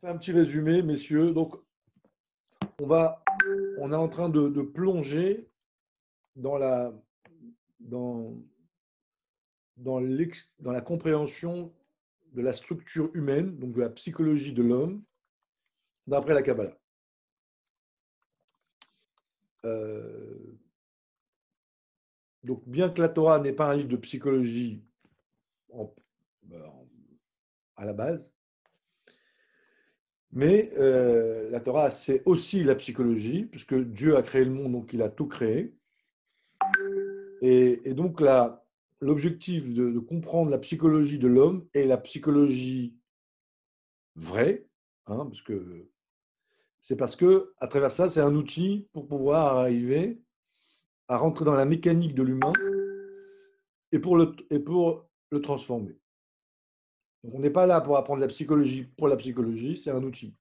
Fais un petit résumé, messieurs. Donc, on est en train de plonger dans dans, dans la compréhension de la structure humaine, donc de la psychologie de l'homme, d'après la Kabbalah. Donc, bien que la Torah n'est pas un livre de psychologie en- à la base, mais la Torah, c'est aussi la psychologie, puisque Dieu a créé le monde, donc il a tout créé. Et donc, l'objectif de comprendre la psychologie de l'homme et la psychologie vraie, hein, parce que à travers ça, c'est un outil pour pouvoir arriver à rentrer dans la mécanique de l'humain et pour le transformer. Donc, on n'est pas là pour apprendre la psychologie pour la psychologie, c'est un outil.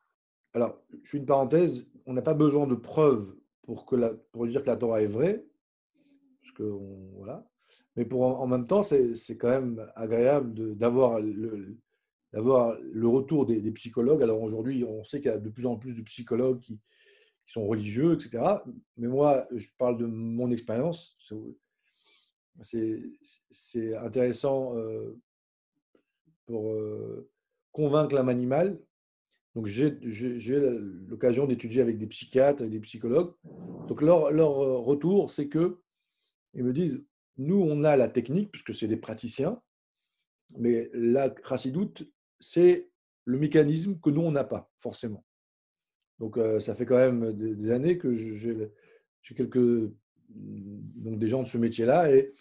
Alors, je fais une parenthèse, on n'a pas besoin de preuves pour dire que la Torah est vraie, parce que voilà. Mais en même temps, c'est quand même agréable d'avoir le retour des psychologues. Alors aujourd'hui, on sait qu'il y a de plus en plus de psychologues qui sont religieux, etc. Mais moi, je parle de mon expérience. C'est intéressant pour convaincre l'âme animale. Donc j'ai l'occasion d'étudier avec des psychiatres, avec des psychologues. Donc leur retour, c'est que ils me disent, nous, on a la technique, puisque c'est des praticiens, mais la chassidoute, c'est le mécanisme que nous, on n'a pas, forcément. Donc, ça fait quand même des années que j'ai donc des gens de ce métier-là, et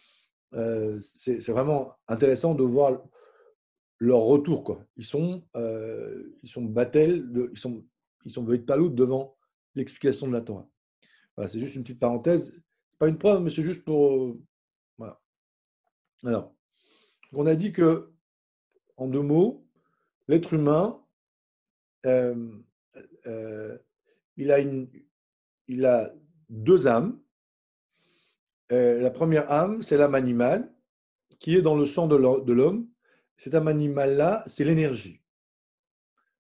c'est vraiment intéressant de voir leur retour, quoi. Ils sont battels, ils sont palouds devant l'explication de la Torah. Voilà, c'est juste une petite parenthèse. C'est pas une preuve, mais c'est juste pour. Voilà. Alors, on a dit que, en deux mots, l'être humain, euh, euh, il a il a deux âmes. La première âme, c'est l'âme animale qui est dans le sang de l'homme. Cette âme animale-là, c'est l'énergie.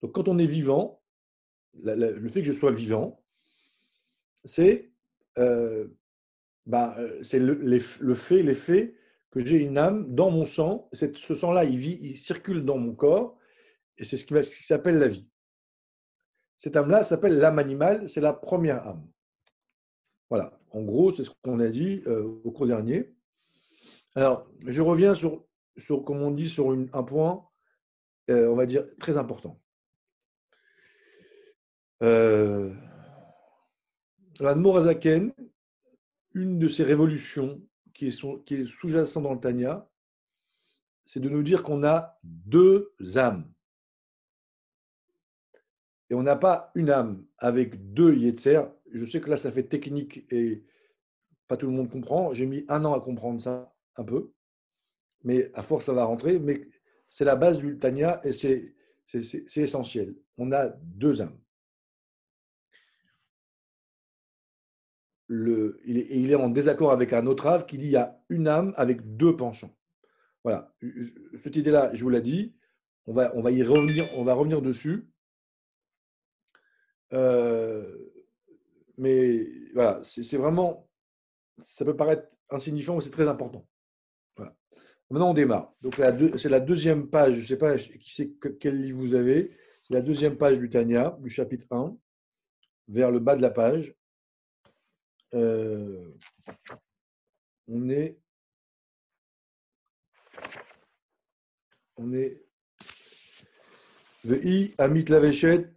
Donc, quand on est vivant, le fait que je sois vivant, c'est euh, c'est l'effet que j'ai une âme dans mon sang. Ce sang-là, il circule dans mon corps, et c'est ce qui s'appelle la vie. Cette âme-là s'appelle l'âme animale, c'est la première âme. Voilà, en gros, c'est ce qu'on a dit au cours dernier. Alors, je reviens comme on dit, sur un point, on va dire, très important. Euh, L'Admorazaken, une de ses révolutions qui est sous-jacente dans le Tanya, c'est de nous dire qu'on a deux âmes. Et on n'a pas une âme avec deux Yetzer. Je sais que là, ça fait technique et pas tout le monde comprend. J'ai mis un an à comprendre ça, un peu. Mais à force, ça va rentrer. Mais c'est la base du Tanya et c'est essentiel. On a deux âmes. Il est en désaccord avec un autre âme qui dit qu'il y a une âme avec deux penchants. Voilà. Cette idée-là, je vous l'ai dit. On va y revenir, on va revenir dessus. Mais voilà, c'est vraiment, ça peut paraître insignifiant, mais c'est très important. Voilà. Maintenant, on démarre. Donc, c'est la deuxième page. Je ne sais pas quel livre vous avez. C'est la deuxième page du Tanya, du chapitre 1, vers le bas de la page. Euh, on est. On est. Vei amit laveshet.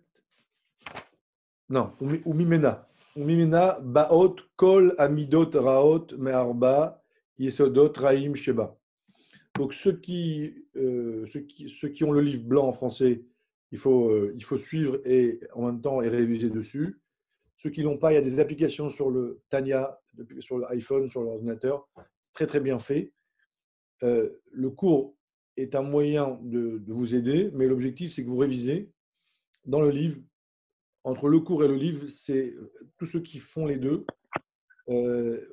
Non, ou mimena. Ou mimena baot kol amidot raot me'arba yesodot raim sheba. Donc, ceux qui ont le livre blanc en français, il faut suivre et en même temps et réviser dessus. Ceux qui l'ont pas, il y a des applications sur le Tanya, sur l'iPhone, sur l'ordinateur. C'est très, très bien fait. Le cours est un moyen de vous aider, mais l'objectif, c'est que vous révisez dans le livre. Entre le cours et le livre, c'est tous ceux qui font les deux. euh,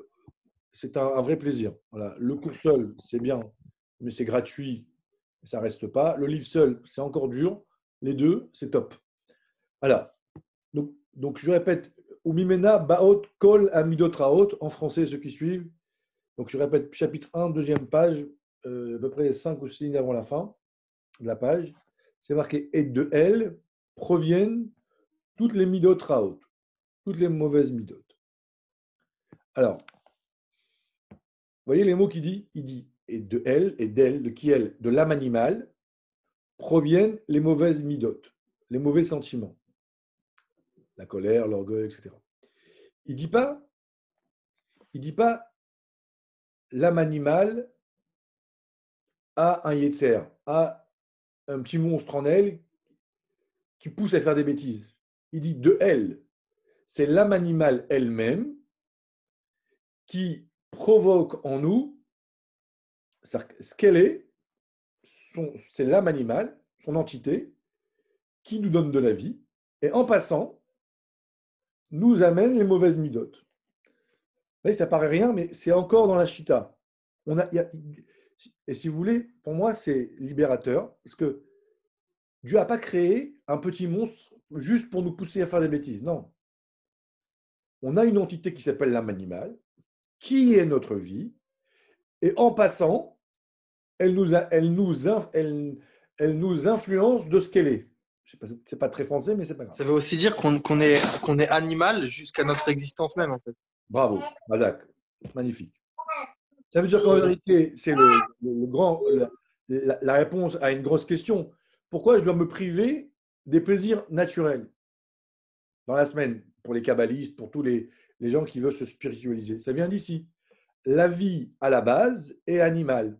c'est un vrai plaisir. Voilà. Le cours seul, c'est bien, mais c'est gratuit, ça reste pas. Le livre seul, c'est encore dur. Les deux, c'est top. Alors, donc je répète, Umimena, Baot, Kol, Amidot, Raot, en français, ceux qui suivent. Donc, je répète, chapitre 1, deuxième page, à peu près 5 ou 6 lignes avant la fin de la page. C'est marqué, et de elle proviennent toutes les midot raot, toutes les mauvaises midot. Alors, vous voyez les mots qu'il dit? Il dit, et de elle, et d'elle, de qui elle? De l'âme animale, proviennent les mauvaises midot, les mauvais sentiments. La colère, l'orgueil, etc. Il dit pas l'âme animale a un yetzer, a un petit monstre en elle qui pousse à faire des bêtises. Il dit de elle. C'est l'âme animale elle-même qui provoque en nous ce qu'elle est, c'est l'âme animale, son entité, qui nous donne de la vie, et en passant, nous amène les mauvaises midotes. Vous voyez, ça paraît rien, mais c'est encore dans la Chita. Et si vous voulez, pour moi, c'est libérateur, parce que Dieu n'a pas créé un petit monstre juste pour nous pousser à faire des bêtises. Non. On a une entité qui s'appelle l'âme animale, qui est notre vie, et en passant, elle nous influence de ce qu'elle est. Je sais pas, c'est pas très français, mais c'est pas grave. Ça veut aussi dire qu'on est animal jusqu'à notre existence même, en fait. Bravo, Mazak, magnifique. Ça veut dire qu'en vérité, c'est la réponse à une grosse question. Pourquoi je dois me priver des plaisirs naturels dans la semaine, pour les kabbalistes, pour tous les gens qui veulent se spiritualiser? Ça vient d'ici. La vie, à la base, est animale.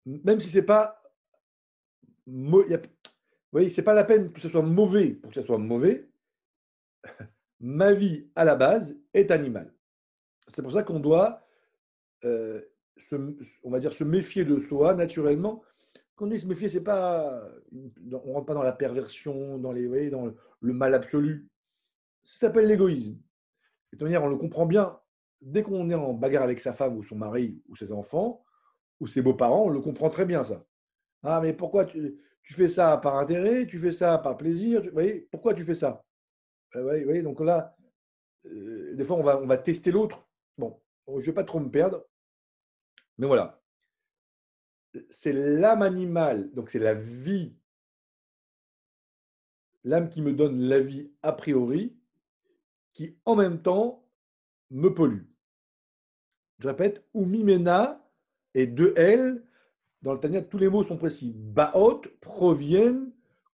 Même si c'est pas... Vous voyez, c'est pas la peine que ce soit mauvais pour que ce soit mauvais. Ma vie, à la base, est animale. C'est pour ça qu'on doit, on va dire, se méfier de soi naturellement. Quand on dit se méfier, c'est pas, on ne rentre pas dans la perversion, dans le mal absolu. Ça s'appelle l'égoïsme. De toute manière, on le comprend bien. Dès qu'on est en bagarre avec sa femme ou son mari ou ses enfants ou ses beaux-parents, on le comprend très bien, ça. Ah, mais pourquoi tu fais ça par intérêt, tu fais ça par plaisir, vous voyez, pourquoi tu fais ça? Vous voyez, donc là, des fois, on va tester l'autre. Bon, je ne vais pas trop me perdre, mais voilà. C'est l'âme animale, donc c'est la vie, l'âme qui me donne la vie a priori, qui en même temps me pollue. Je répète, ou mimena et de elle, dans le Tanya, tous les mots sont précis. Baot proviennent,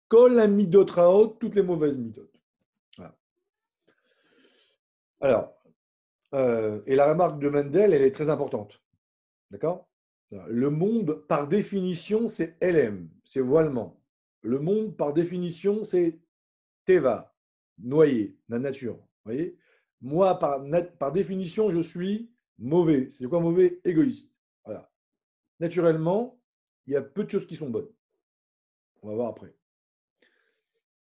kol midot raot, toutes les mauvaises midot. Voilà. Alors, et la remarque de Mendel, elle est très importante. D'accord? Le monde, par définition, c'est LM, c'est voilement. Le monde, par définition, c'est Teva, noyé, la nature. Vous voyez? Moi, par définition, je suis mauvais. C'est quoi mauvais? Égoïste. Voilà. Naturellement, il y a peu de choses qui sont bonnes. On va voir après.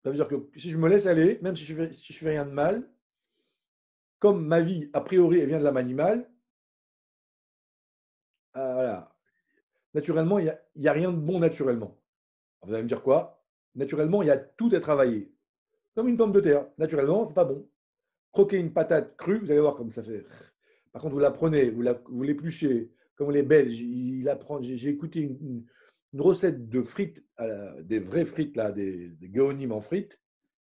Ça veut dire que si je me laisse aller, même si je fais rien de mal, comme ma vie, a priori, elle vient de l'âme animale, voilà. Naturellement, il n'y a rien de bon naturellement. Vous allez me dire quoi? Naturellement, il y a tout à travailler. Comme une pomme de terre. Naturellement, c'est pas bon. Croquer une patate crue, vous allez voir comme ça fait. Par contre, vous la prenez, vous l'épluchez, comme les Belges, j'ai écouté une recette de frites, des vraies frites, là, des géonimes en frites.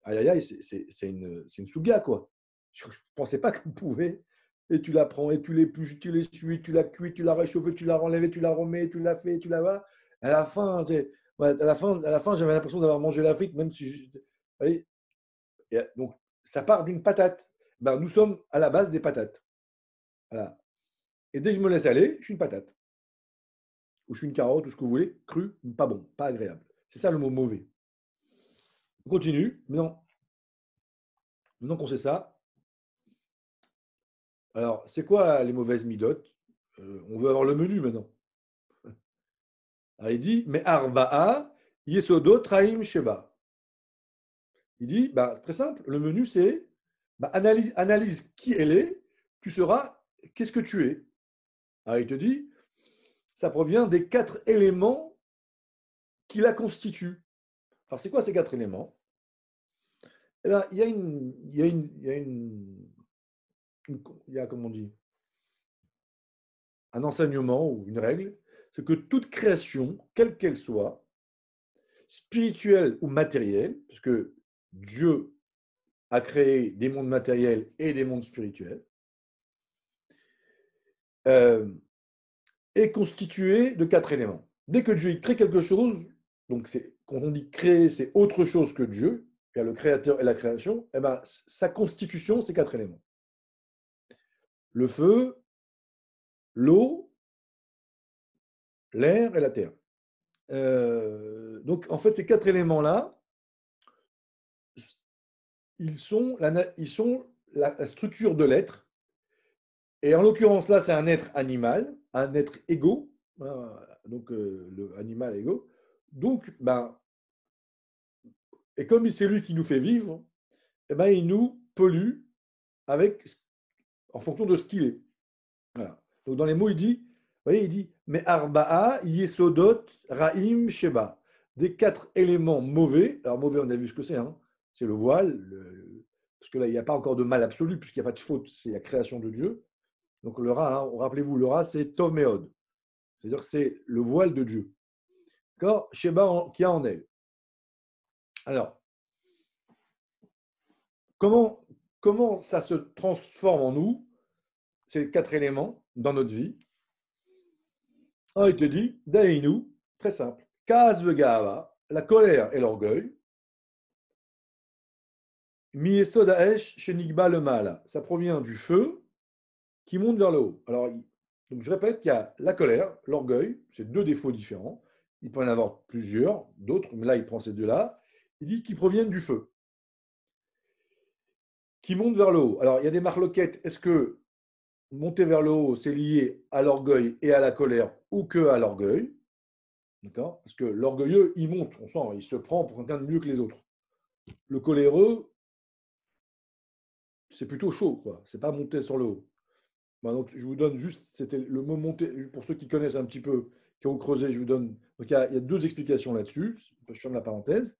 Aïe, aïe, aïe, c'est une souga, quoi. Je ne pensais pas qu'on pouvait. Et tu la prends, et tu l'épluches, tu l'essuies, tu la cuis, tu la réchauffes, tu la renlèves, tu la remets, tu la fais, tu la vas. À la fin, j'avais l'impression d'avoir mangé la frite, même si vous voyez. Donc, ça part d'une patate. Ben, nous sommes à la base des patates. Voilà. Et dès que je me laisse aller, je suis une patate. Ou je suis une carotte, ou ce que vous voulez, cru, pas bon, pas agréable. C'est ça le mot mauvais. On continue. Maintenant qu'on sait ça, alors, c'est quoi les mauvaises midotes? On veut avoir le menu maintenant. Alors, il dit, mais arba'a, yesodot traim sheba. Il dit, bah, très simple, le menu c'est, bah, analyse qui elle est, tu sauras qu'est-ce que tu es. Alors, il te dit, ça provient des 4 éléments qui la constituent. Alors, c'est quoi ces 4 éléments? Eh ben, il y a une, il y a une, il y a il y a, comment on dit, un enseignement ou une règle, c'est que toute création, quelle qu'elle soit, spirituelle ou matérielle, parce que Dieu a créé des mondes matériels et des mondes spirituels, euh, est constituée de 4 éléments. Dès que Dieu crée quelque chose, donc quand on dit créer, c'est autre chose que Dieu, il y a le créateur et la création, eh ben, sa constitution, c'est 4 éléments. Le feu, l'eau, l'air et la terre. Donc, en fait, ces 4 éléments-là, ils sont la structure de l'être. Et en l'occurrence, là, c'est un être animal, un être égaux. Donc, le animal égaux. Donc, ben, et comme c'est lui qui nous fait vivre, eh ben, il nous pollue avec, en fonction de ce qu'il est. Voilà. Donc, dans les mots, vous voyez, il dit, mais arba'a, yesodot, ra'im, sheba. Des 4 éléments mauvais. Alors, mauvais, on a vu ce que c'est. Hein. C'est le voile, parce que là, il n'y a pas encore de mal absolu, puisqu'il n'y a pas de faute, c'est la création de Dieu. Donc, le ra, hein, rappelez-vous, le ra, c'est tov meod. C'est-à-dire que c'est le voile de Dieu. D'accord, Sheba qui a en elle. Alors, comment ça se transforme en nous, ces 4 éléments, dans notre vie? Il te dit, Dainu, très simple, Kaz vegava, la colère et l'orgueil, Miesod haesh shenigba le mal, ça provient du feu qui monte vers le haut. Alors, donc je répète qu'il y a la colère, l'orgueil, c'est 2 défauts différents. Il peut y en avoir plusieurs, d'autres, mais là, il prend ces 2-là. Il dit qu'ils proviennent du feu, qui monte vers le haut. Alors, il y a des marloquettes. Est-ce que monter vers le haut, c'est lié à l'orgueil et à la colère ou que à l'orgueil? D'accord? Parce que l'orgueilleux, il monte, on sent, il se prend pour quelqu'un de mieux que les autres. Le coléreux, c'est plutôt chaud, quoi. C'est pas monter sur le haut. Donc, je vous donne juste, c'était le mot monter, pour ceux qui connaissent un petit peu, qui ont creusé, je vous donne. Donc, il y a 2 explications là-dessus. Je ferme la parenthèse.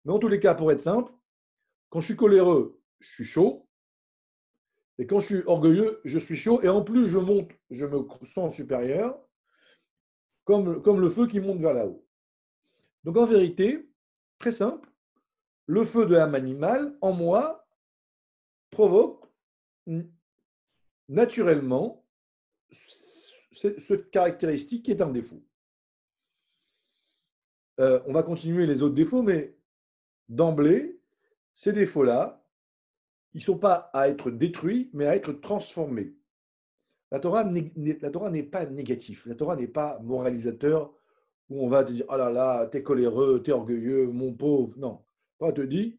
Mais en tous les cas, pour être simple, quand je suis coléreux, je suis chaud. Et quand je suis orgueilleux, je suis chaud. Et en plus, je monte, je me sens supérieur, comme le feu qui monte vers là-haut. Donc, en vérité, très simple, le feu de l'âme animale, en moi, provoque naturellement cette caractéristique qui est un défaut. On va continuer les autres défauts, mais d'emblée, ces défauts-là, ils ne sont pas à être détruits, mais à être transformés. La Torah n'est pas négative. La Torah n'est pas moralisateur où on va te dire « Oh là là, t'es coléreux, t'es orgueilleux, mon pauvre ». Non. La Torah te dit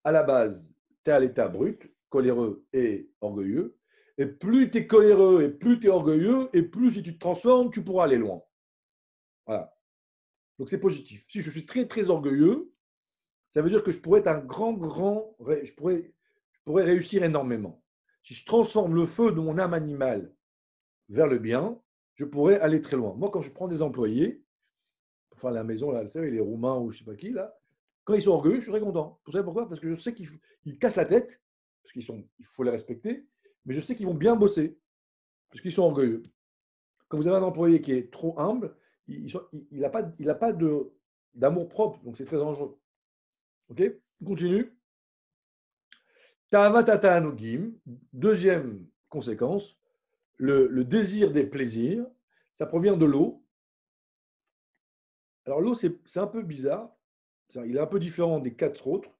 à la base, tu es à l'état brut, coléreux et orgueilleux. Et plus tu es coléreux et plus tu es orgueilleux, et plus si tu te transformes, tu pourras aller loin. Voilà. Donc c'est positif. Si je suis très, très orgueilleux, ça veut dire que je pourrais être un grand, je pourrais réussir énormément. Si je transforme le feu de mon âme animale vers le bien, je pourrais aller très loin. Moi, quand je prends des employés, pour faire la maison, là, vous savez, les Roumains ou je ne sais pas qui, là, quand ils sont orgueilleux, je suis très content. Vous savez pourquoi? Parce que je sais qu'ils cassent la tête, parce il faut les respecter, mais je sais qu'ils vont bien bosser, parce qu'ils sont orgueilleux. Quand vous avez un employé qui est trop humble, il n'a pas d'amour propre, donc c'est très dangereux. Ok? On continue. Ta'avatata anugim, deuxième conséquence, le désir des plaisirs, ça provient de l'eau. Alors l'eau, c'est un peu bizarre, il est un peu différent des 4 autres.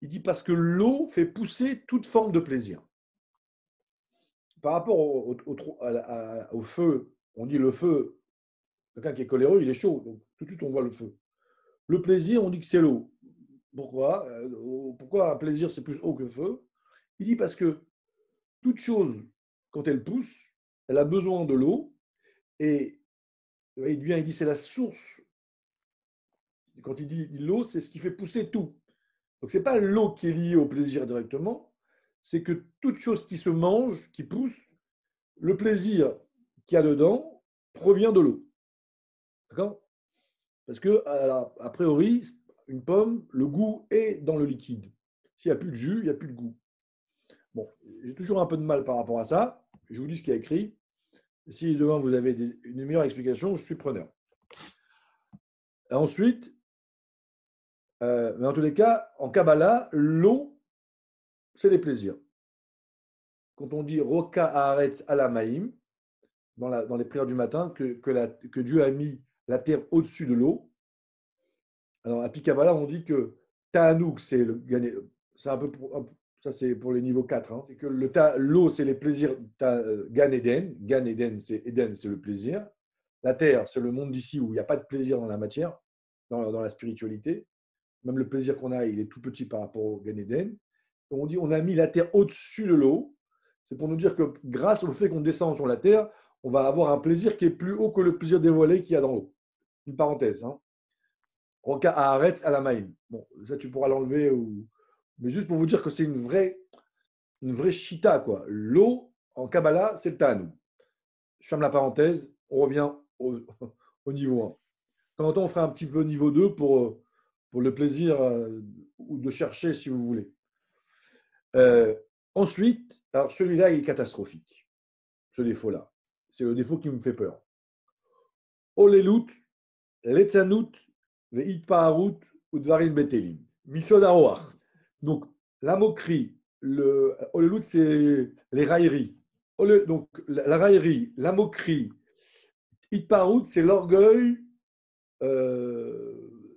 Il dit parce que l'eau fait pousser toute forme de plaisir. Par rapport au feu, on dit le feu, quelqu'un qui est coléreux, il est chaud, donc tout de suite on voit le feu. Le plaisir, on dit que c'est l'eau. Pourquoi? Pourquoi un plaisir c'est plus haut que le feu? Il dit parce que toute chose, quand elle pousse, elle a besoin de l'eau, et il dit c'est la source. Quand il dit l'eau, c'est ce qui fait pousser tout. Donc, ce n'est pas l'eau qui est liée au plaisir directement, c'est que toute chose qui se mange, qui pousse, le plaisir qu'il y a dedans provient de l'eau. D'accord? Parce que, a priori, une pomme, le goût est dans le liquide. S'il n'y a plus de jus, il n'y a plus de goût. Bon, j'ai toujours un peu de mal par rapport à ça. Je vous dis ce qu'il y a écrit. Si demain vous avez une meilleure explication, je suis preneur. Ensuite, mais en tous les cas, en Kabbalah, l'eau, c'est les plaisirs. Quand on dit Roka Haaretz Alamaim, dans les prières du matin, que Dieu a mis la terre au-dessus de l'eau. Alors, à Kabbalah, on dit que Ta'anouk, c'est c'est un peu ça c'est pour les niveaux 4. Hein. C'est que l'eau, c'est les plaisirs Gan Eden. Gan Eden, c'est le plaisir. La terre, c'est le monde d'ici où il n'y a pas de plaisir dans la matière, dans la spiritualité. Même le plaisir qu'on a, il est tout petit par rapport au Gan Eden. On dit on a mis la terre au-dessus de l'eau. C'est pour nous dire que grâce au fait qu'on descend sur la terre, on va avoir un plaisir qui est plus haut que le plaisir dévoilé qu'il y a dans l'eau. Une parenthèse. Hein. Roka Haaretz Alamaim. Bon, ça tu pourras l'enlever. Mais juste pour vous dire que c'est une vraie chita, quoi. L'eau, en Kabbalah, c'est le Ta'anouk. Je ferme la parenthèse, on revient au niveau 1. Quand on fera un petit peu niveau 2 pour le plaisir ou de chercher, si vous voulez. Ensuite, alors celui-là, il est catastrophique. Ce défaut-là. C'est le défaut qui me fait peur. Olelut, Letzanut, Ve'itpaharut, Udvarim Betelim. Misod Aroach. Donc, la moquerie, Olelut, c'est les railleries. Donc, la raillerie, la moquerie, Itpaharut, c'est l'orgueil,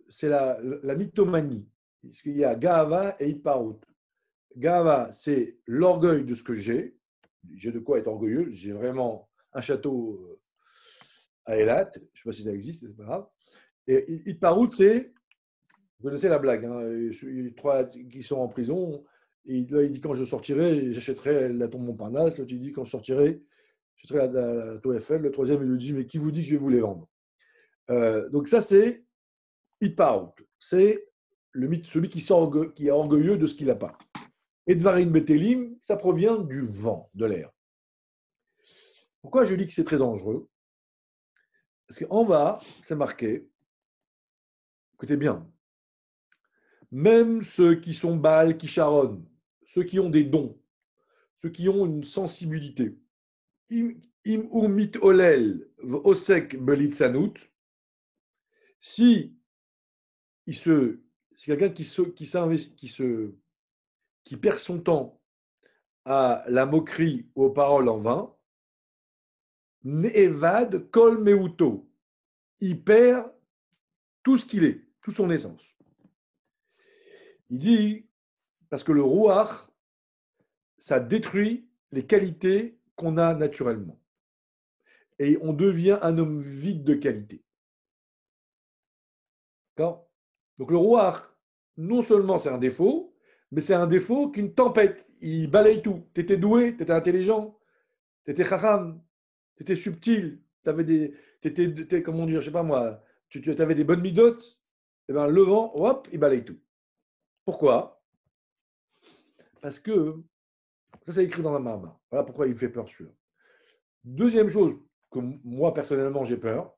c'est la mythomanie. Parce qu'il y a Gahava et Itpaharut. Gahava, c'est l'orgueil de ce que j'ai. J'ai de quoi être orgueilleux. J'ai vraiment un château à Eilat. Je ne sais pas si ça existe, c'est pas grave. Et Itpaharut, c'est, vous connaissez la blague, hein, les 3 qui sont en prison. Et là, il dit quand je sortirai, j'achèterai la tombe Montparnasse. L'autre, il dit quand je sortirai, j'achèterai la tour Eiffel. Le troisième, il lui dit mais qui vous dit que je vais vous les vendre? Donc ça, c'est Itpaharut. C'est celui qui est orgueilleux de ce qu'il n'a pas. Et Dvarim Betelim, ça provient du vent, de l'air. Pourquoi je dis que c'est très dangereux? Parce qu'en bas, c'est marqué, écoutez bien, même ceux qui sont Baal, qui charonnent, ceux qui ont des dons, ceux qui ont une sensibilité, im umit olel osek belitzanut, si c'est quelqu'un qui perd son temps à la moquerie ou aux paroles en vain, Ne'evad kol meuto. Il perd tout ce qu'il est, toute son essence. Il dit, parce que le rouach, ça détruit les qualités qu'on a naturellement. Et on devient un homme vide de qualité. D'accord? Donc le rouach, non seulement c'est un défaut, mais c'est un défaut qu'une tempête, il balaye tout. Tu étais doué, tu étais intelligent, tu étais chacham, tu étais subtil, comment dire, je sais pas moi, tu avais des bonnes midotes, et bien le vent, hop, il balaye tout. Pourquoi? Parce que, ça c'est écrit dans la Mahamar. Voilà pourquoi il me fait peur celui-là. Deuxième chose que moi personnellement j'ai peur,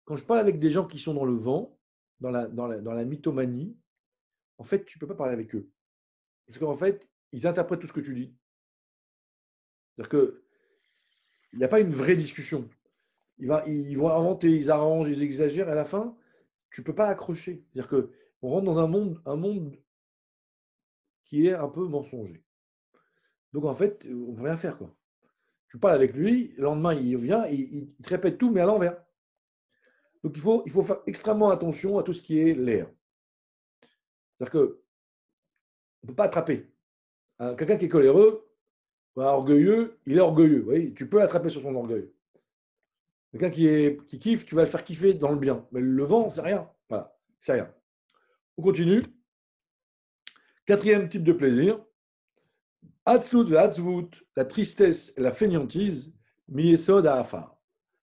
quand je parle avec des gens qui sont dans le vent, dans la mythomanie, en fait, tu ne peux pas parler avec eux. Parce qu'en fait, ils interprètent tout ce que tu dis. C'est-à-dire qu'il n'y a pas une vraie discussion. Ils vont inventer, ils arrangent, ils exagèrent, et à la fin, tu ne peux pas accrocher. C'est-à-dire qu'on rentre dans un monde qui est un peu mensonger. Donc en fait, on ne peut rien faire, quoi. Tu parles avec lui, le lendemain, il vient, il te répète tout, mais à l'envers. Donc il faut faire extrêmement attention à tout ce qui est l'air. C'est-à-dire qu'on ne peut pas attraper. Quelqu'un qui est coléreux, orgueilleux, il est orgueilleux. Oui, tu peux attraper sur son orgueil. Quelqu'un qui kiffe, tu vas le faire kiffer dans le bien. Mais le vent, c'est rien. Voilà, c'est rien. On continue. 4e type de plaisir. Hatzlut ve'hatzvut, la tristesse et la fainéantise, miyesod ha'afar.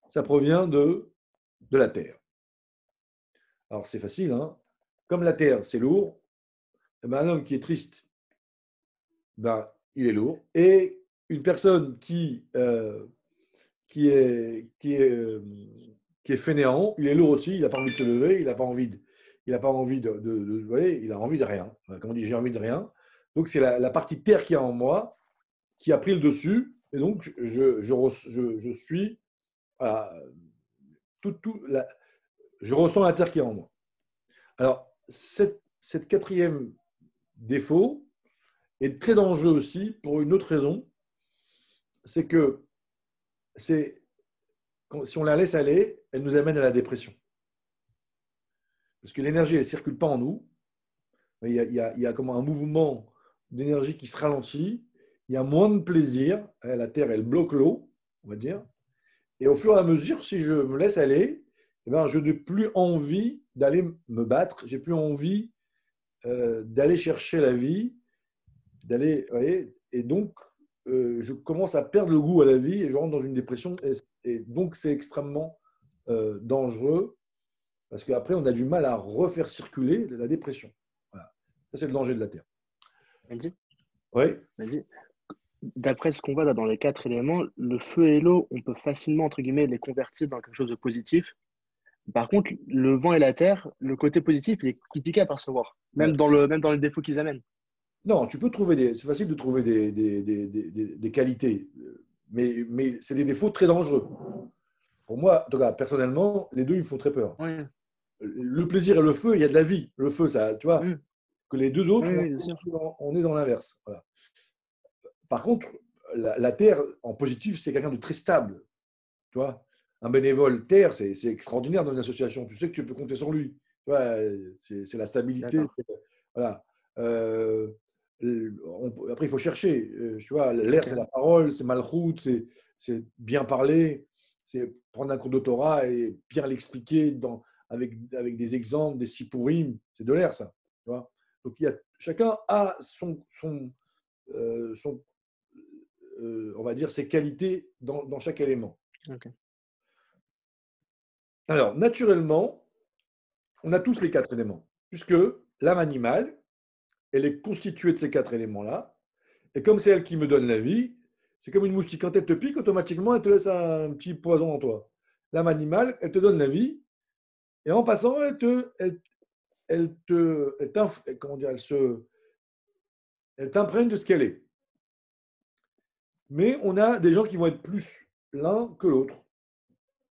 Ça provient de la terre. Alors c'est facile, hein. Comme la terre, c'est lourd, eh ben, un homme qui est triste, ben, il est lourd. Et une personne qui est fainéant, il est lourd aussi, il n'a pas envie de se lever, il n'a pas envie il n'a pas envie vous voyez, il a envie de rien. Comme on dit, j'ai envie de rien. Donc, c'est la partie terre qui est en moi qui a pris le dessus. Et donc, je suis, voilà, je ressens la terre qui est en moi. Alors, cette quatrième défaut est très dangereux aussi pour une autre raison. C'est que si on la laisse aller, elle nous amène à la dépression. Parce que l'énergie, elle ne circule pas en nous. Il y a comme un mouvement d'énergie qui se ralentit. Il y a moins de plaisir. La Terre, elle bloque l'eau, on va dire. Et au fur et à mesure, si je me laisse aller, eh ben, je n'ai plus envie d'aller me battre. J'ai plus envie d'aller chercher la vie, vous voyez, et donc je commence à perdre le goût à la vie et je rentre dans une dépression. Et donc, c'est extrêmement dangereux parce qu'après, on a du mal à refaire circuler la dépression. Voilà. Ça, c'est le danger de la Terre. Mehdi, Oui. Mehdi, d'après ce qu'on voit là dans les 4 éléments, le feu et l'eau, on peut facilement, entre guillemets, les convertir dans quelque chose de positif. Par contre, le vent et la terre, le côté positif, il est compliqué à percevoir, Ouais. même dans les défauts qu'ils amènent. Non, tu peux trouver c'est facile de trouver des qualités, mais c'est des défauts très dangereux. Pour moi, en tout cas, personnellement, les deux, ils me font très peur. Oui, Le plaisir et le feu, il y a de la vie. Le feu, ça, tu vois, oui, que les deux autres, oui, bien sûr. on est dans l'inverse. Voilà. Par contre, la Terre, en positif, c'est quelqu'un de très stable. Tu vois, un bénévole Terre, c'est extraordinaire dans une association. Tu sais que tu peux compter sur lui. Tu vois, c'est la stabilité. D'accord. Voilà. Après, il faut chercher. Tu vois, l'air, Ok. c'est la parole, c'est malchoute, c'est bien parler, c'est prendre un cours d'autorat et bien l'expliquer avec des exemples, des sipurim. C'est de l'air, ça. Tu vois. Donc, chacun a on va dire, ses qualités dans chaque élément. Ok. Alors, naturellement, on a tous les 4 éléments, puisque l'âme animale, elle est constituée de ces 4 éléments-là. Et comme c'est elle qui me donne la vie, c'est comme une moustique. Quand elle te pique, automatiquement, elle te laisse un petit poison en toi. L'âme animale, elle te donne la vie. Et en passant, comment dire, elle t'imprègne de ce qu'elle est. Mais on a des gens qui vont être plus l'un que l'autre.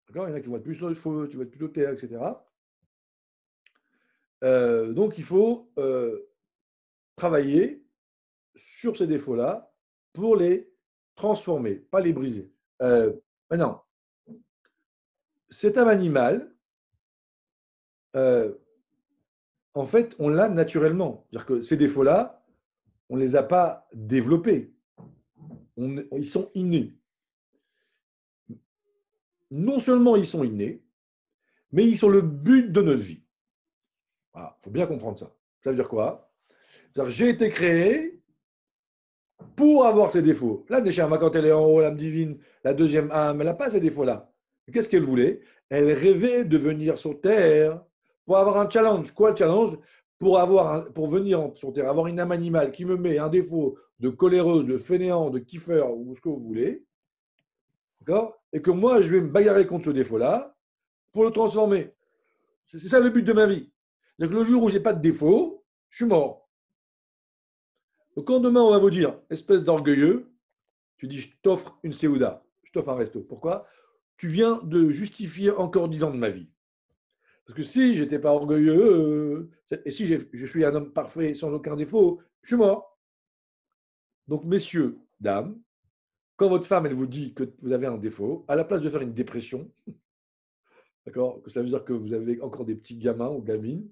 D'accord? Il y en a qui vont être plus feu, tu vas être plutôt terre, etc. Donc, il faut travailler sur ces défauts-là pour les transformer, pas les briser. Maintenant, cet âme animale, en fait, on l'a naturellement. C'est-à-dire que ces défauts-là, on ne les a pas développés. Ils sont innés. Non seulement ils sont innés, mais ils sont le but de notre vie. Voilà, il faut bien comprendre ça. Ça veut dire quoi? C'est-à-dire que j'ai été créé pour avoir ces défauts. La Neshama, quand elle est en haut, l'âme divine, la deuxième âme, elle n'a pas ces défauts-là. Qu'est-ce qu'elle voulait? Elle rêvait de venir sur Terre pour avoir un challenge. Quoi le challenge? Pour venir sur Terre, avoir une âme animale qui me met un défaut de coléreuse, de fainéant, de kiffeur, ou ce que vous voulez, d'accord? Et que moi, je vais me bagarrer contre ce défaut-là pour le transformer. C'est ça le but de ma vie. Donc le jour où je n'ai pas de défaut, je suis mort. Donc quand demain on va vous dire, espèce d'orgueilleux, tu dis, je t'offre une Séouda, je t'offre un resto. Pourquoi? Tu viens de justifier encore 10 ans de ma vie. Parce que si je n'étais pas orgueilleux, et si je suis un homme parfait sans aucun défaut, je suis mort. Donc, messieurs, dames, quand votre femme, elle vous dit que vous avez un défaut, à la place de faire une dépression, d'accord, que ça veut dire que vous avez encore des petits gamins ou gamines,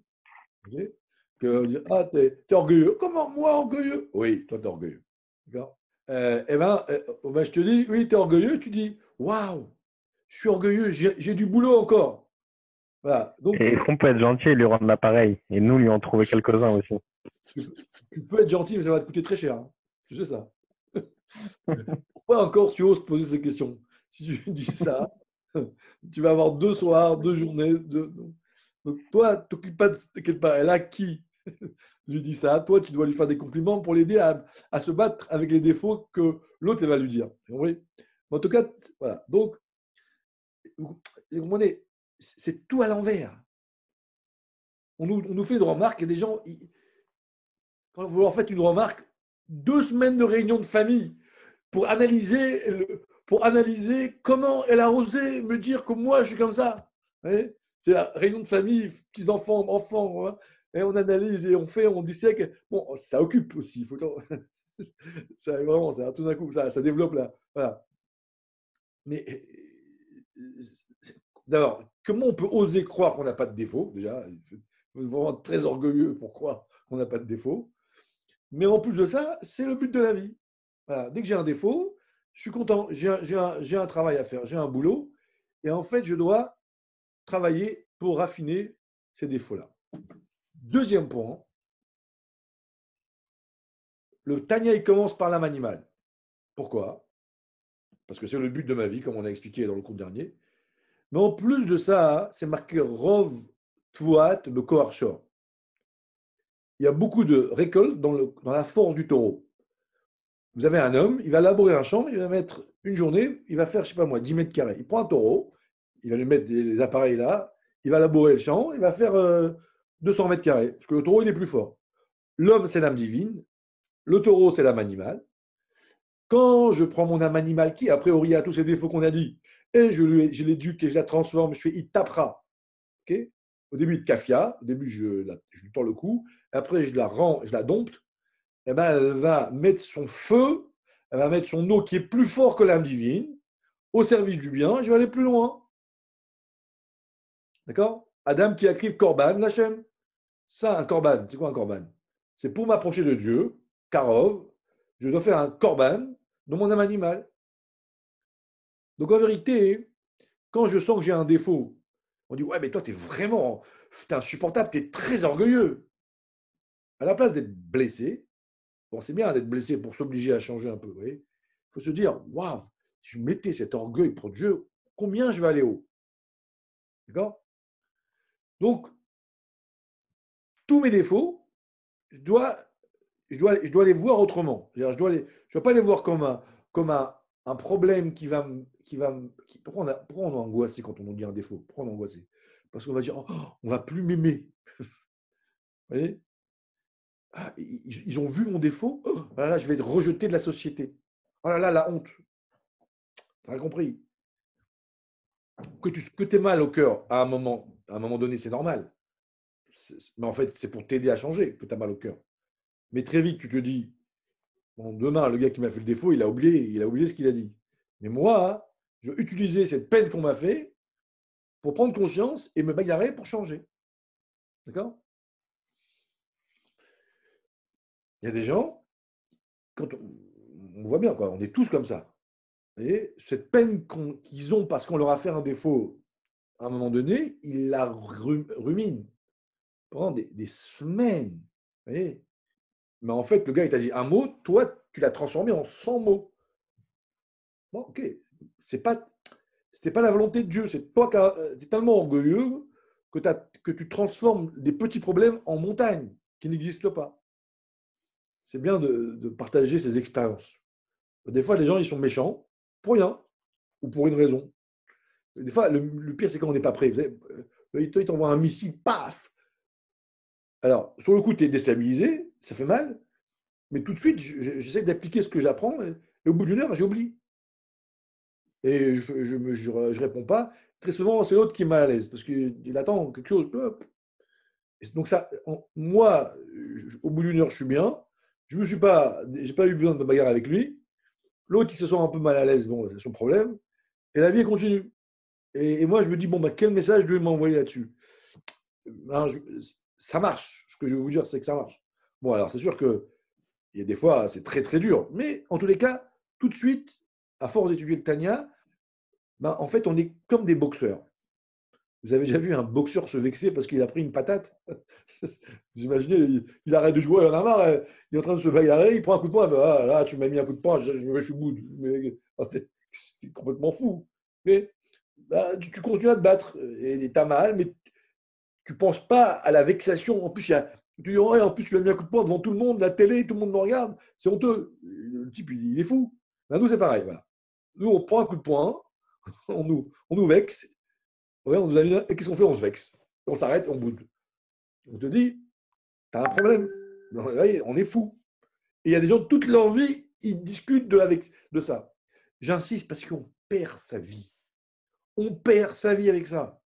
okay, que vous dites, ah, t'es orgueilleux. Comment, moi, orgueilleux? Oui, toi, t'es orgueilleux. D'accord. Je te dis, oui, t'es orgueilleux, tu dis, waouh, je suis orgueilleux, j'ai du boulot encore. Voilà. Donc, Et est-ce qu'on peut être gentil et lui rendre l'appareil? Et nous, lui en trouver quelques-uns aussi. tu peux être gentil, mais ça va te coûter très cher. Hein. Tu sais ça. Pourquoi encore tu oses poser ces questions? Si tu dis ça, tu vas avoir 2 soirs, 2 journées. Donc, toi, t'occupe pas, t'inquiète pas. Elle a qui lui dit ça? Toi, tu dois lui faire des compliments pour l'aider à se battre avec les défauts que l'autre va lui dire. Oui. En tout cas, voilà. Donc, vous comprenez, c'est tout à l'envers. on nous fait une remarque et des gens, quand vous leur faites une remarque, 2 semaines de réunion de famille pour analyser comment elle a osé me dire que moi, je suis comme ça. Vous voyez, c'est la réunion de famille, petits-enfants, enfants, hein, et on analyse et on dissèque. Bon, ça occupe aussi. Ça, vraiment, ça, tout d'un coup, ça développe là. Voilà. Mais d'abord, comment on peut oser croire qu'on n'a pas de défaut? Déjà, il faut vraiment être très orgueilleux pour croire qu'on n'a pas de défaut. Mais en plus de ça, c'est le but de la vie. Voilà. Dès que j'ai un défaut, je suis content. J'ai un travail à faire, j'ai un boulot. Et en fait, je dois travailler pour raffiner ces défauts-là. Deuxième point, le Tanya, il commence par l'âme animale. Pourquoi? Parce que c'est le but de ma vie, comme on a expliqué dans le cours dernier. Mais en plus de ça, c'est marqué Rov Tvuat Bekoar Shor. Il y a beaucoup de récoltes dans la force du taureau. Vous avez un homme, il va labourer un champ, il va mettre une journée, il va faire, je ne sais pas moi, 10 mètres carrés. Il prend un taureau, il va lui mettre les appareils là, il va labourer le champ, il va faire 200 mètres carrés, parce que le taureau, il est plus fort. L'homme, c'est l'âme divine, le taureau, c'est l'âme animale. Quand je prends mon âme animale, qui a priori a tous ces défauts qu'on a dit, et je l'éduque et je la transforme, je fais il tapera. Okay, au début, il te kafia, au début, je lui tords le cou, après, je la rends, je la dompte, eh ben, elle va mettre son feu, elle va mettre son eau qui est plus fort que l'âme divine, au service du bien, et je vais aller plus loin. D'accord? Adam qui écrit Korban, l'Hachem. Ça, un Korban, c'est quoi un Korban? C'est pour m'approcher de Dieu, Karov, je dois faire un Korban dans mon âme animale. Donc en vérité, quand je sens que j'ai un défaut, on dit, ouais, mais toi, t'es insupportable, t'es très orgueilleux. À la place d'être blessé, bon, c'est bien d'être blessé pour s'obliger à changer un peu, vous voyez. Il faut se dire, waouh, si je mettais cet orgueil pour Dieu, combien je vais aller haut? D'accord? Donc, tous mes défauts, je dois les voir autrement. Je ne dois pas les voir comme un problème pourquoi on est angoissé quand on nous dit un défaut? Pourquoi on est angoissé? Parce qu'on va dire, oh, on ne va plus m'aimer. Vous voyez? Ah, ils ont vu mon défaut, oh là, je vais être rejeté de la société. Oh là là, la honte. Tu as compris? Que tu aies mal au cœur à un moment donné, c'est normal. Mais en fait, c'est pour t'aider à changer que tu as mal au cœur. Mais très vite, tu te dis, bon, demain, le gars qui m'a fait le défaut, il a oublié ce qu'il a dit. Mais moi, je vais utiliser cette peine qu'on m'a fait pour prendre conscience et me bagarrer pour changer. D'accord? Il y a des gens, quand on voit bien, quoi, on est tous comme ça. Et cette peine qu'ils ont parce qu'on leur a fait un défaut à un moment donné, ils la ruminent pendant des semaines. Vous voyez? Mais en fait, le gars, il t'a dit un mot, toi, tu l'as transformé en 100 mots. Bon, ok. C'était pas la volonté de Dieu. C'est toi qui es tellement orgueilleux que tu transformes des petits problèmes en montagnes qui n'existent pas. C'est bien de partager ces expériences. Des fois, les gens, ils sont méchants pour rien ou pour une raison. Des fois, le pire, c'est quand on n'est pas prêt. Vous savez, il t'envoie un missile, paf. Alors, sur le coup, tu es déstabilisé, ça fait mal, mais tout de suite, j'essaie d'appliquer ce que j'apprends et au bout d'une heure, j'oublie. Et je réponds pas. Très souvent, c'est l'autre qui est mal à l'aise parce qu'il attend quelque chose. Et donc, moi, au bout d'une heure, je suis bien. Je n'ai pas eu besoin de me bagarrer avec lui. L'autre, il se sent un peu mal à l'aise, bon, c'est son problème. Et la vie, elle continue. Et moi, je me dis, bon, quel message je vais m'envoyer là-dessus? Hein, ça marche. Ce que je veux vous dire, c'est que ça marche. Bon, alors, c'est sûr qu'il y a des fois, c'est très, très dur. Mais en tous les cas, tout de suite, à force d'étudier le Tanya, en fait, on est comme des boxeurs. Vous avez déjà vu un boxeur se vexer parce qu'il a pris une patate? Vous imaginez, il arrête de jouer, il en a marre, il est en train de se bagarrer, il prend un coup de poing, il fait, ah là, tu m'as mis un coup de poing, je suis bout. C'est complètement fou. Mais tu continues à te battre et tu as mal, mais tu ne penses pas à la vexation. En plus, tu dis, oh, en plus, tu as mis un coup de poing devant tout le monde, la télé, tout le monde me regarde, c'est honteux. Le type, il est fou. Ben, nous, c'est pareil. Voilà. Nous, on prend un coup de poing, on nous vexe. Ouais, on nous a mis, et qu'est-ce qu'on fait? On se vexe. On s'arrête, on boude. On te dit, tu as un problème. On est fou. Et il y a des gens, toute leur vie, ils discutent de ça. J'insiste parce qu'on perd sa vie. On perd sa vie avec ça.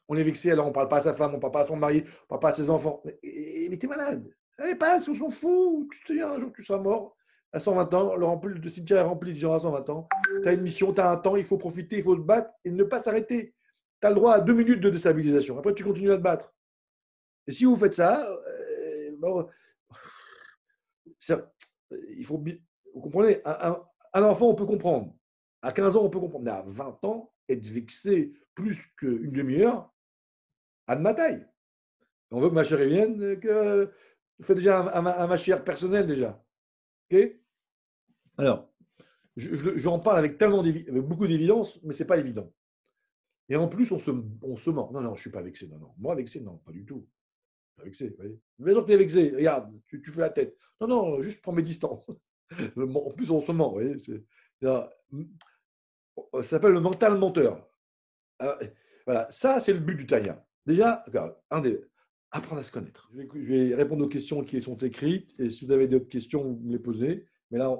On est vexé, alors on ne parle pas à sa femme, on ne parle pas à son mari, on ne parle pas à ses enfants. Mais t'es malade. Allez, passe, on s'en fout. Tu te dis un jour que tu seras mort à 120 ans. Le cimetière est rempli de gens à 120 ans. Tu as une mission, tu as un temps, il faut profiter, il faut te battre et ne pas s'arrêter. Tu as le droit à 2 minutes de déstabilisation. Après, tu continues à te battre. Et si vous faites ça, il faut, vous comprenez, un enfant, on peut comprendre. À 15 ans, on peut comprendre. Mais à 20 ans, être vexé plus qu'une demi-heure, à de ma taille. On veut que ma chérie vienne, que fais déjà un ma chère personnel déjà. Ok. Alors, j'en parle avec beaucoup d'évidence, mais c'est pas évident. Et en plus, on se ment. Non, non, je suis pas vexé. Non, non. Moi, vexé, non, pas du tout. Pas vexé. Vous voyez. Mais donc, tu es vexé. Regarde, tu fais la tête. Non, non, juste prends mes distances. En plus, on se ment. Vous voyez. Ça s'appelle le mental menteur. Alors, voilà, ça, c'est le but du Tanya. Déjà, regarde, apprendre à se connaître. Je vais répondre aux questions qui sont écrites. Et si vous avez d'autres questions, vous me les posez. Mais là,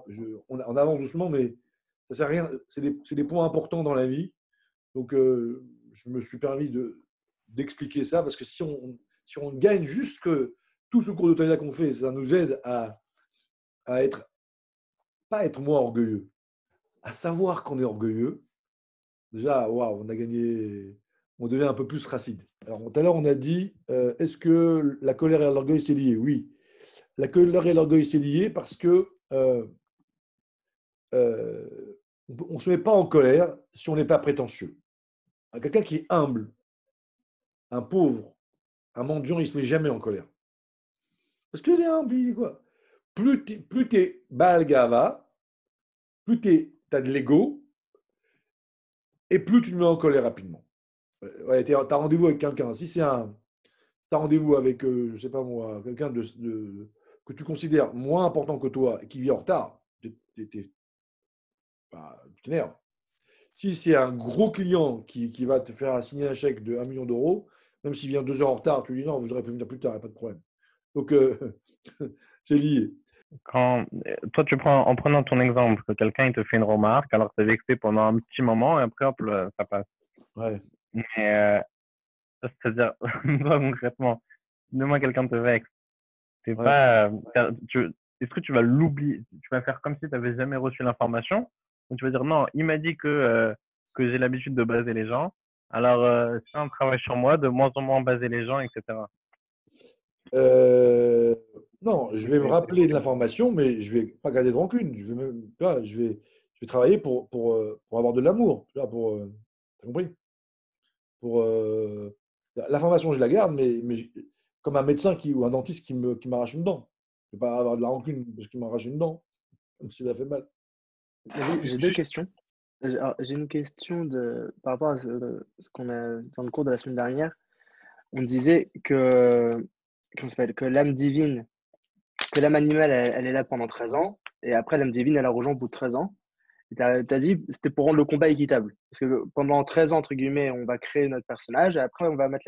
on avance doucement, mais ça sert à rien. C'est des points importants dans la vie. Donc, je me suis permis d'expliquer ça parce que si on gagne juste que tout ce cours de Tanya qu'on fait, ça nous aide à être, pas être moins orgueilleux, à savoir qu'on est orgueilleux. Déjà, waouh, on a gagné, on devient un peu plus racide. Alors, tout à l'heure, on a dit, est-ce que la colère et l'orgueil, c'est lié? Oui. La colère et l'orgueil, c'est lié parce que on ne se met pas en colère si on n'est pas prétentieux. Quelqu'un qui est humble, un pauvre, un mendiant, il ne se met jamais en colère. Parce qu'il est humble, il dit quoi? Plus tu es Baal Gava, plus tu as de l'ego, et plus tu te mets en colère rapidement. Ouais, tu as rendez-vous avec quelqu'un. Si c'est tu as rendez-vous avec, je ne sais pas moi, quelqu'un que tu considères moins important que toi et qui vient en retard, tu t'énerves. Si c'est un gros client qui va te faire signer un chèque de 1 million d'euros, même s'il vient 2 heures en retard, tu lui dis non, vous aurez pu venir plus tard, il n'y a pas de problème. Donc, c'est lié. Toi, en prenant ton exemple, que quelqu'un il te fait une remarque, alors tu es vexé pendant un petit moment et après, hop, ça passe. Ouais. Mais, c'est-à-dire, toi, concrètement, demain, quelqu'un te vexe. T'es Ouais. pas, est-ce que tu vas l'oublier? Tu vas faire comme si tu n'avais jamais reçu l'information? Ou tu vas dire non, il m'a dit que j'ai l'habitude de baser les gens. Alors, c'est un travail sur moi, de moins en moins baser les gens, etc. Non, je vais me rappeler de l'information, mais je ne vais pas garder de rancune. Je vais travailler pour avoir de l'amour. T'as compris? L'information, je la garde, mais comme un médecin ou un dentiste qui m'arrache une dent. Je ne vais pas avoir de la rancune parce qu'il m'arrache une dent, comme s'il a fait mal. J'ai deux questions. Alors, j'ai une question par rapport à ce qu'on a dans le cours de la semaine dernière. On disait comment ça s'appelle, que l'âme divine, que l'âme animale, elle est là pendant 13 ans, et après l'âme divine, elle a rejoint au bout de 13 ans. Et tu as dit c'était pour rendre le combat équitable. Parce que pendant 13 ans, entre guillemets, on va créer notre personnage, et après, on va mettre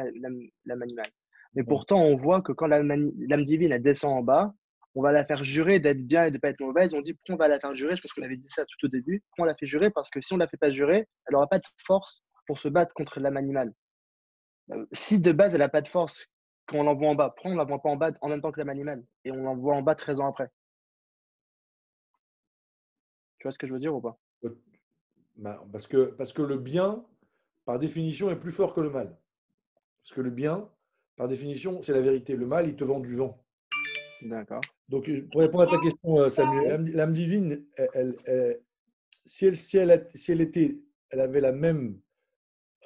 l'âme animale. Mais Ouais. pourtant, on voit que quand l'âme divine, elle descend en bas, on va la faire jurer d'être bien et de ne pas être mauvaise. On dit pourquoi on va la faire jurer? Je pense qu'on avait dit ça tout au début. Pourquoi on la fait jurer? Parce que si on ne la fait pas jurer, elle n'aura pas de force pour se battre contre l'âme animale. Si de base, elle n'a pas de force quand on l'envoie en bas, pourquoi on ne l'envoie pas en bas en même temps que l'âme animale et on l'envoie en bas 13 ans après? Tu vois ce que je veux dire ou pas? Parce que le bien, par définition, est plus fort que le mal. Parce que le bien, par définition, c'est la vérité. Le mal, il te vend du vent. D'accord. Donc, pour répondre à ta question, Samuel, l'âme divine, si elle avait la même,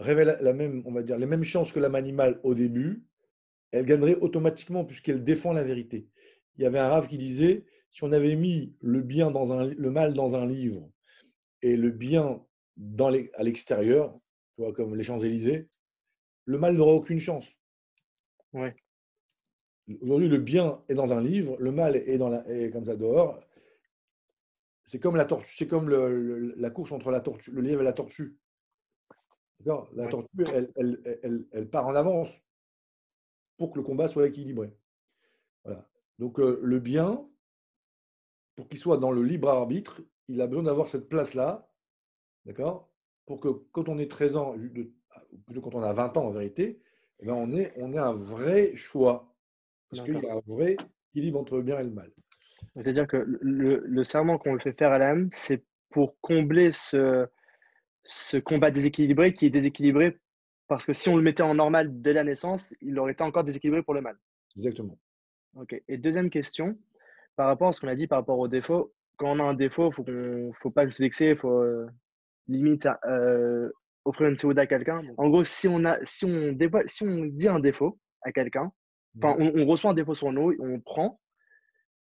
on va dire, les mêmes chances que l'âme animale au début, elle gagnerait automatiquement puisqu'elle défend la vérité. Il y avait un rave qui disait, si on avait mis le mal dans un livre et le bien à l'extérieur, comme les Champs-Élysées, le mal n'aurait aucune chance. Ouais. Aujourd'hui, le bien est dans un livre, le mal est comme ça dehors. C'est comme la tortue, c'est comme la course entre le lièvre et la tortue. D'accord. La Ouais. tortue, elle part en avance. pour que le combat soit équilibré. Voilà. Donc, le bien, pour qu'il soit dans le libre arbitre, il a besoin d'avoir cette place-là, d'accord? Pour que quand on est 13 ans, ou plutôt quand on a 20 ans en vérité, eh ben on est un vrai choix. Parce qu'il y a un vrai équilibre entre le bien et le mal. C'est-à-dire que le serment qu'on lui fait faire à l'âme, c'est pour combler ce combat déséquilibré qui est déséquilibré parce que si on le mettait en normal dès la naissance, il aurait été encore déséquilibré pour le mal. Exactement. Ok. Et deuxième question, par rapport à ce qu'on a dit par rapport aux défauts, quand on a un défaut, faut pas se vexer, il faut limite offrir une seouda à quelqu'un. En gros, si on dit un défaut à quelqu'un, enfin on reçoit un défaut sur nous, on prend,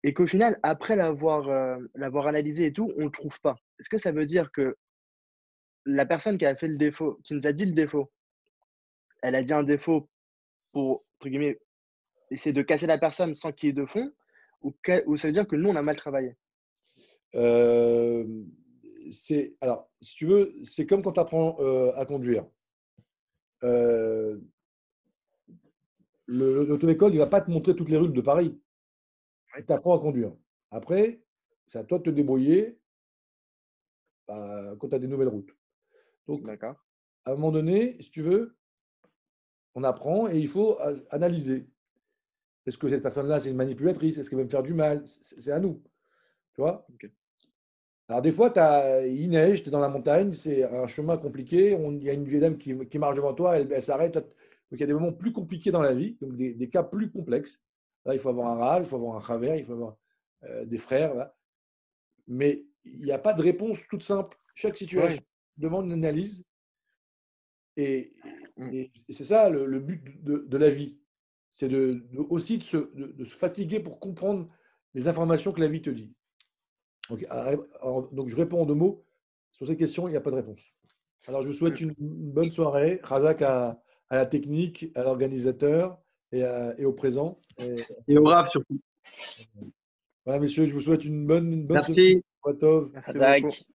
et qu'au final, après l'avoir analysé et tout, on ne le trouve pas. Est-ce que ça veut dire que la personne qui a fait le défaut, qui nous a dit le défaut, elle a dit un défaut pour, entre guillemets, essayer de casser la personne sans qu'il y ait de fond, ou ça veut dire que nous, on a mal travaillé? Alors, si tu veux, c'est comme quand tu apprends à conduire. L'auto-école, il ne va pas te montrer toutes les rues de Paris. Il t'apprend à conduire. Après, c'est à toi de te débrouiller quand tu as des nouvelles routes. Donc, D'accord. à un moment donné, si tu veux, on apprend et il faut analyser. Est-ce que cette personne-là, c'est une manipulatrice? Est-ce qu'elle veut me faire du mal? C'est à nous. Tu vois? Ok. Alors, des fois, il neige, tu es dans la montagne, c'est un chemin compliqué. Il y a une vieille dame qui marche devant toi, elle s'arrête. Donc, il y a des moments plus compliqués dans la vie, donc des cas plus complexes. Là, il faut avoir un râle, il faut avoir un travers, il faut avoir des frères. Là. Mais il n'y a pas de réponse toute simple. Chaque situation demande une analyse. Et c'est ça le but de la vie. C'est aussi de se fatiguer pour comprendre les informations que la vie te dit. Donc je réponds en 2 mots. Sur ces questions, il n'y a pas de réponse. Alors, je vous souhaite une bonne soirée. Razak à la technique, à l'organisateur et au présent. Et au rap surtout. Voilà, messieurs, je vous souhaite une bonne Merci. soirée. Merci beaucoup.